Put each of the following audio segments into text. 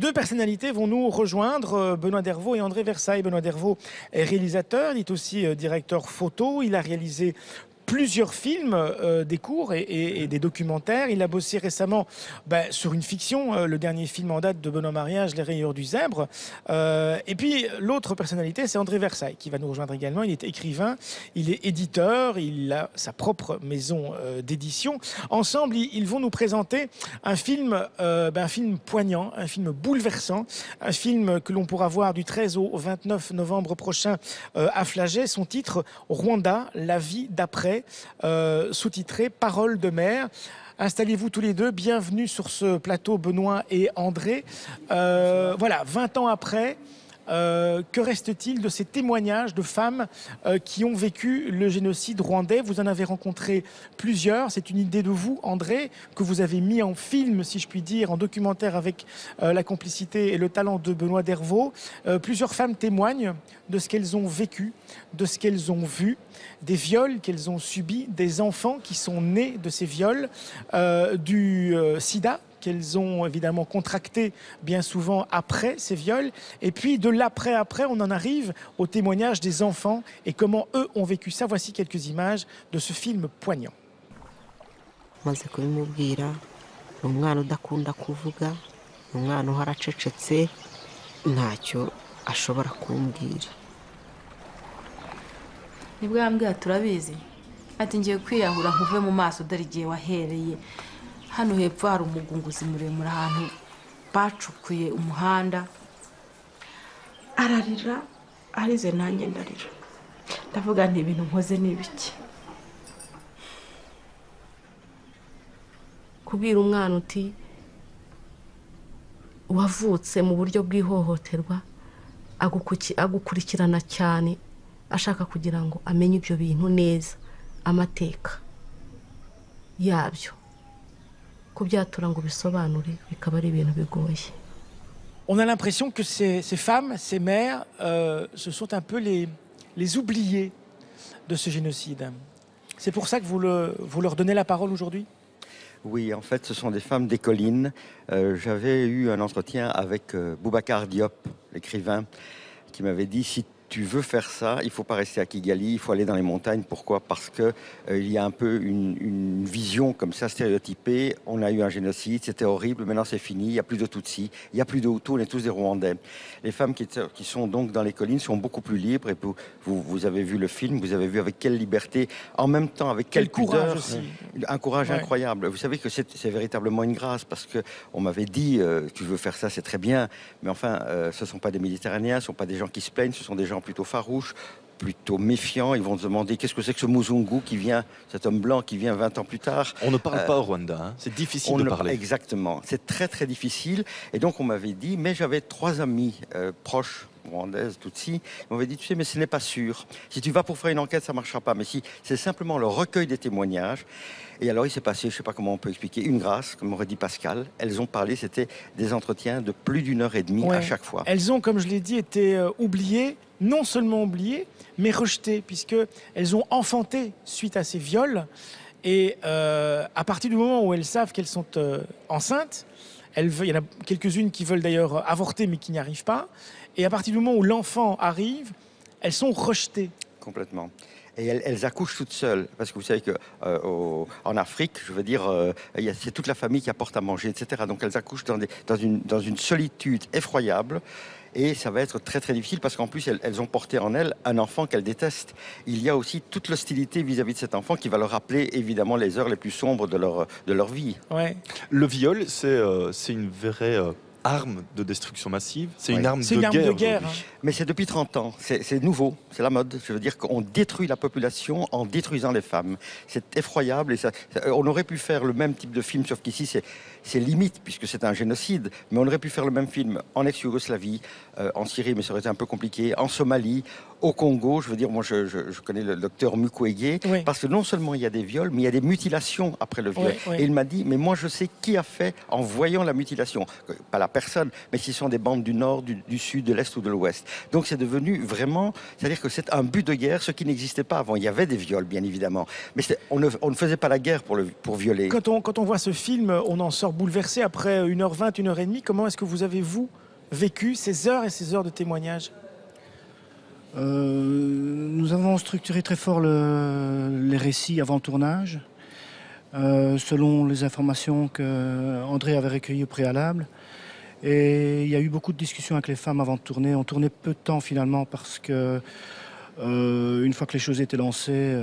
deux personnalités vont nous rejoindre, Benoît Dervaux et André Versailles. Benoît Dervaux est réalisateur, il est aussi directeur photo. Il a réalisé plusieurs films, des courts et des documentaires. Il a bossé récemment sur une fiction, le dernier film en date de Benoît Mariage, Les Rayures du Zèbre. Et puis l'autre personnalité, c'est André Versailles, qui va nous rejoindre également. Il est écrivain, il est éditeur, il a sa propre maison d'édition. Ensemble, ils vont nous présenter un film poignant, un film bouleversant, un film que l'on pourra voir du 13 au 29 novembre prochain à Flagey. Son titre, Rwanda, la vie d'après, sous-titré Paroles de mer. Installez-vous tous les deux, bienvenue sur ce plateau, Benoît et André. Voilà, 20 ans après, que reste-t-il de ces témoignages de femmes qui ont vécu le génocide rwandais? Vous en avez rencontré plusieurs, c'est une idée de vous, André, que vous avez mis en film, si je puis dire, en documentaire avec la complicité et le talent de Benoît Dervaux. Plusieurs femmes témoignent de ce qu'elles ont vécu, de ce qu'elles ont vu, des viols qu'elles ont subis, des enfants qui sont nés de ces viols, du sida qu'elles ont évidemment contracté bien souvent après ces viols. Et puis de l'après-après, on en arrive au témoignage des enfants et comment eux ont vécu ça. Voici quelques images de ce film poignant. Maze kubimubwira umwana udakunda kuvuga umwana uharacecetse ntacyo ashobora kumbwira. Nibwo yambwiye turabizi ati ngiye kwiyahura nkuve mu maso dore igihe wahereye. Hano hepfo hari umugunguzi muremure ahantu bacukuye umuhanda. Ararira, arize nanjye ndarira. Ndavuga nti ibintu nkoze ni ibiki. Kubwira umwana uti wavutse mu buryo bw'ihohoterwa agukurikirana cyane ashaka kugira ngo amenye ibyo bintu neza, amateka yabyo. Kubyatura ngo bisobanure bikaba ari ibintu bigoye. On a l'impression que ces femmes, ces mères, ce sont un peu les oubliées de ce génocide. C'est pour ça que vous leur donnez la parole aujourd'hui? Oui, en fait, ce sont des femmes des collines. J'avais eu un entretien avec Boubacar Diop, l'écrivain, qui m'avait dit « Si tu veux faire ça, il ne faut pas rester à Kigali, il faut aller dans les montagnes. » Pourquoi? Parce que il y a un peu une vision comme ça stéréotypée. On a eu un génocide, c'était horrible, maintenant c'est fini, il n'y a plus de Tutsis, il n'y a plus de Hutus, on est tous des Rwandais. Les femmes qui sont donc dans les collines sont beaucoup plus libres. Et vous avez vu le film, vous avez vu avec quelle liberté, en même temps avec quel courage aussi. Un courage incroyable. Vous savez que c'est véritablement une grâce, parce qu'on m'avait dit tu veux faire ça, c'est très bien, mais enfin ce ne sont pas des Méditerranéens, ce ne sont pas des gens qui se plaignent, ce sont des gens plutôt farouches, plutôt méfiants. Ils vont se demander qu'est-ce que c'est que ce Muzungu qui vient, cet homme blanc qui vient 20 ans plus tard. On ne parle pas au Rwanda, hein. C'est difficile de parler. Exactement, c'est très très difficile. Et donc on m'avait dit, mais j'avais 3 amis proches rwandaises, Tutsis, ils m'avaient dit, tu sais, mais ce n'est pas sûr. Si tu vas pour faire une enquête, ça ne marchera pas. Mais si c'est simplement le recueil des témoignages. Et alors il s'est passé, je ne sais pas comment on peut expliquer, une grâce, comme aurait dit Pascal. Elles ont parlé, c'était des entretiens de plus d'1 heure et demie à chaque fois. Elles ont, comme je l'ai dit, été oubliées, non seulement oubliées, mais rejetées, puisqu'elles ont enfanté suite à ces viols. Et à partir du moment où elles savent qu'elles sont enceintes, il y en a quelques-unes qui veulent d'ailleurs avorter, mais qui n'y arrivent pas. Et à partir du moment où l'enfant arrive, elles sont rejetées. Complètement. Et elles accouchent toutes seules, parce que vous savez qu'en Afrique, je veux dire, c'est toute la famille qui apporte à manger, etc. Donc elles accouchent dans une solitude effroyable. Et ça va être très très difficile, parce qu'en plus elles ont porté en elles un enfant qu'elles détestent. Il y a aussi toute l'hostilité vis-à-vis de cet enfant qui va leur rappeler évidemment les heures les plus sombres de leur vie. Ouais. Le viol, c'est une vraie arme de destruction massive, c'est une arme de guerre. Hein. Mais c'est depuis 30 ans, c'est nouveau, c'est la mode. Je veux dire qu'on détruit la population en détruisant les femmes. C'est effroyable. Et on aurait pu faire le même type de film, sauf qu'ici c'est limite, puisque c'est un génocide. Mais on aurait pu faire le même film en ex-Yougoslavie, en Syrie, mais ça aurait été un peu compliqué, en Somalie, au Congo. Je veux dire, moi je connais le docteur Mukwege, oui. Parce que non seulement il y a des viols, mais il y a des mutilations après le viol. Oui, oui. Et il m'a dit, mais moi je sais qui a fait en voyant la mutilation. Pas la personne, mais ce sont des bandes du nord, du sud, de l'est ou de l'ouest. Donc c'est devenu vraiment, c'est-à-dire que c'est un but de guerre, ce qui n'existait pas avant. Il y avait des viols, bien évidemment, mais on ne faisait pas la guerre pour violer. Quand on voit ce film, on en sort bouleversé après 1h20, 1h30. Comment est-ce que vous avez, vous, vécu ces heures et ces heures de témoignages? Nous avons structuré très fort les récits avant le tournage, selon les informations que André avait recueillies au préalable. Et il y a eu beaucoup de discussions avec les femmes avant de tourner. On tournait peu de temps finalement parce que une fois que les choses étaient lancées,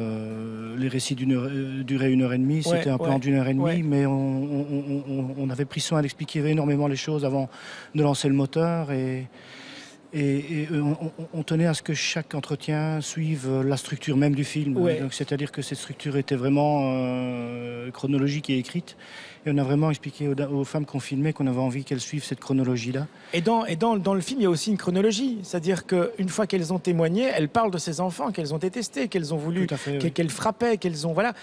les récits duraient 1h30. C'était un plan d'1h30, mais on avait pris soin d'expliquer énormément les choses avant de lancer le moteur. Et on tenait à ce que chaque entretien suive la structure même du film. Donc, c'est-à-dire que cette structure était vraiment chronologique et écrite. Et on a vraiment expliqué aux femmes qu'on filmait qu'on avait envie qu'elles suivent cette chronologie-là. Et dans le film, il y a aussi une chronologie. C'est-à-dire qu'une fois qu'elles ont témoigné, elles parlent de ces enfants qu'elles ont détestés, qu'elles ont voulu, qu'elles frappaient, qu'elles ont... Voilà.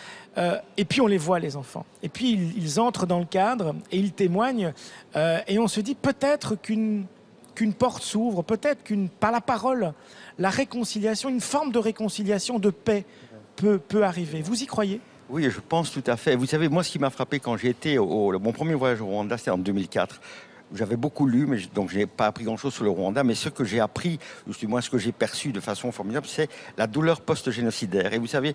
Et puis on les voit, les enfants. Et puis ils entrent dans le cadre et ils témoignent. Et on se dit peut-être qu'une porte s'ouvre, peut-être par la parole, la réconciliation, une forme de réconciliation, de paix peut arriver. Vous y croyez? Oui, je pense tout à fait. Vous savez, moi, ce qui m'a frappé quand j'ai été mon premier voyage au Rwanda, c'était en 2004. J'avais beaucoup lu, donc je n'ai pas appris grand-chose sur le Rwanda, mais ce que j'ai appris, ou du moins ce que j'ai perçu de façon formidable, c'est la douleur post-génocidaire. Et vous savez,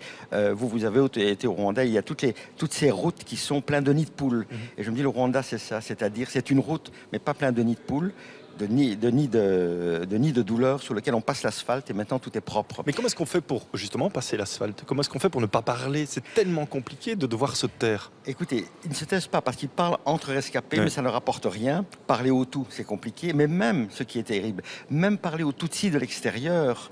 vous avez été au Rwanda, il y a toutes ces routes qui sont pleines de nids de poules. Et je me dis, le Rwanda, c'est ça, c'est-à-dire c'est une route, mais pas plein de nids de poules. De nids de douleur sur lequel on passe l'asphalte et maintenant tout est propre. Mais comment est-ce qu'on fait pour justement passer l'asphalte? Comment est-ce qu'on fait pour ne pas parler? C'est tellement compliqué de devoir se taire. Écoutez, ils ne se taisent pas parce qu'ils parlent entre rescapés, mais ça ne rapporte rien. Parler aux Hutus, c'est compliqué, mais même, ce qui est terrible, même parler aux Tutsis de l'extérieur,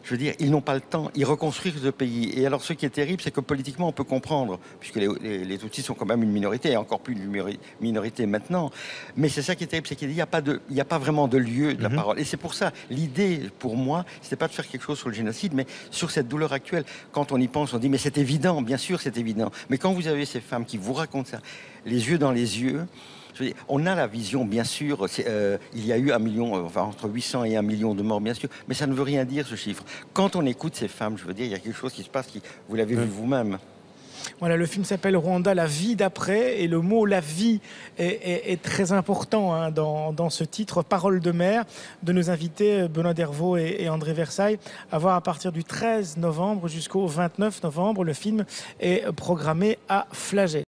je veux dire, ils n'ont pas le temps, ils reconstruisent le pays. Et alors, ce qui est terrible, c'est que politiquement, on peut comprendre, puisque les Tutsis sont quand même une minorité, et encore plus une minorité maintenant. Mais c'est ça qui est terrible, c'est qu'il n'y a pas vraiment de lieu de la parole. Et c'est pour ça, l'idée, pour moi, c'était pas de faire quelque chose sur le génocide, mais sur cette douleur actuelle. Quand on y pense, on dit, mais c'est évident, bien sûr, c'est évident. Mais quand vous avez ces femmes qui vous racontent ça, les yeux dans les yeux, on a la vision, bien sûr, il y a eu entre 800 et 1 million de morts, bien sûr, mais ça ne veut rien dire, ce chiffre. Quand on écoute ces femmes, je veux dire, il y a quelque chose qui se passe, vous l'avez vu vous-même. Voilà, le film s'appelle Rwanda, la vie d'après, et le mot la vie est très important dans ce titre, Parole de mère, de nos invités Benoît Dervaux et André Versailles, à voir à partir du 13 novembre jusqu'au 29 novembre. Le film est programmé à Flagey.